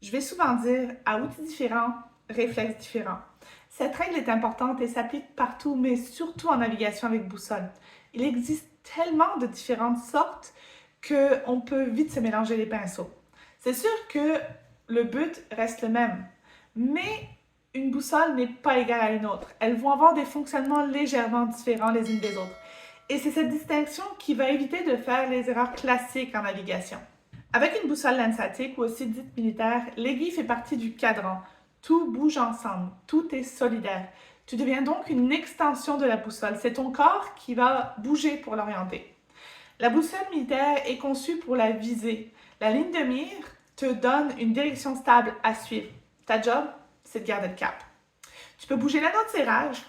Je vais souvent dire à outils différents, réflexes différents. Cette règle est importante et s'applique partout, mais surtout en navigation avec boussole. Il existe tellement de différentes sortes qu'on peut vite se mélanger les pinceaux. C'est sûr que le but reste le même, mais une boussole n'est pas égale à une autre. Elles vont avoir des fonctionnements légèrement différents les unes des autres. Et c'est cette distinction qui va éviter de faire les erreurs classiques en navigation. Avec une boussole lensatique ou aussi dite militaire, l'aiguille fait partie du cadran. Tout bouge ensemble, tout est solidaire. Tu deviens donc une extension de la boussole. C'est ton corps qui va bouger pour l'orienter. La boussole militaire est conçue pour la visée. La ligne de mire te donne une direction stable à suivre. Ta job, c'est de garder le cap. Tu peux bouger l'anneau de serrage,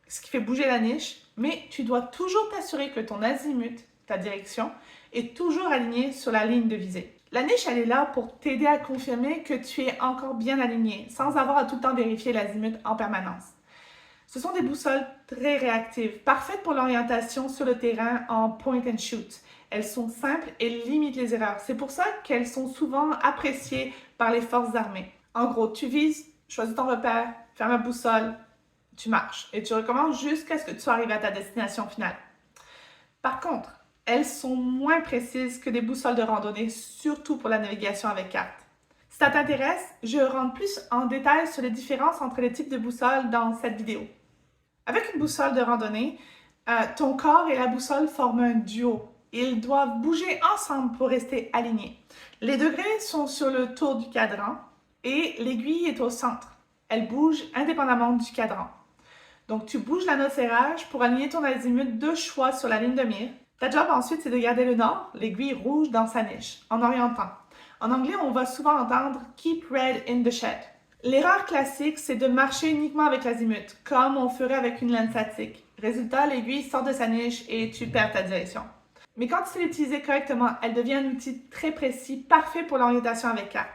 ce qui fait bouger la niche, mais tu dois toujours t'assurer que ton azimut, ta direction, est toujours aligné sur la ligne de visée. La niche, elle est là pour t'aider à confirmer que tu es encore bien aligné, sans avoir à tout le temps vérifier l'azimut en permanence. Ce sont des boussoles très réactives, parfaites pour l'orientation sur le terrain en point and shoot. Elles sont simples et limitent les erreurs. C'est pour ça qu'elles sont souvent appréciées par les forces armées. En gros, tu vises, choisis ton repère, ferme la boussole, tu marches et tu recommences jusqu'à ce que tu sois arrivé à ta destination finale. Par contre, elles sont moins précises que des boussoles de randonnée, surtout pour la navigation avec carte. Si ça t'intéresse, je rentre plus en détail sur les différences entre les types de boussoles dans cette vidéo. Avec une boussole de randonnée, ton corps et la boussole forment un duo. Ils doivent bouger ensemble pour rester alignés. Les degrés sont sur le tour du cadran et l'aiguille est au centre. Elle bouge indépendamment du cadran. Donc, tu bouges l'anneau de serrage pour aligner ton azimut de choix sur la ligne de mire. Ta job ensuite, c'est de garder le nord, l'aiguille rouge dans sa niche, en orientant. En anglais, on va souvent entendre « keep red in the shed ». L'erreur classique, c'est de marcher uniquement avec l'azimut, comme on ferait avec une lensatique. Résultat, l'aiguille sort de sa niche et tu perds ta direction. Mais quand tu sais l'utiliser correctement, elle devient un outil très précis, parfait pour l'orientation avec carte.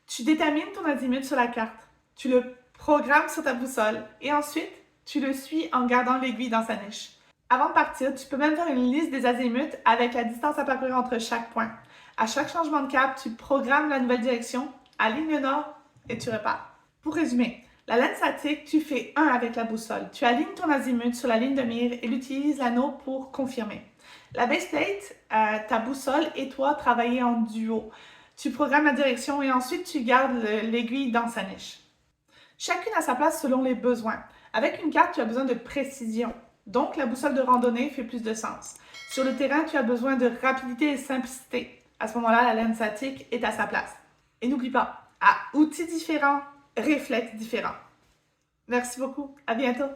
Tu détermines ton azimut sur la carte, tu le programmes sur ta boussole et ensuite, tu le suis en gardant l'aiguille dans sa niche. Avant de partir, tu peux même faire une liste des azimuts avec la distance à parcourir entre chaque point. À chaque changement de cap, tu programmes la nouvelle direction, aligne le nord et tu repars. Pour résumer, la lensatique, tu fais un avec la boussole. Tu alignes ton azimut sur la ligne de mire et l'utilises l'anneau pour confirmer. La base plate, ta boussole et toi travaillez en duo. Tu programmes la direction et ensuite tu gardes l'aiguille dans sa niche. Chacune a sa place selon les besoins. Avec une carte, tu as besoin de précision. Donc, la boussole de randonnée fait plus de sens. Sur le terrain, tu as besoin de rapidité et simplicité. À ce moment-là, la lensatique est à sa place. Et n'oublie pas, à outils différents, réflexes différents. Merci beaucoup. À bientôt.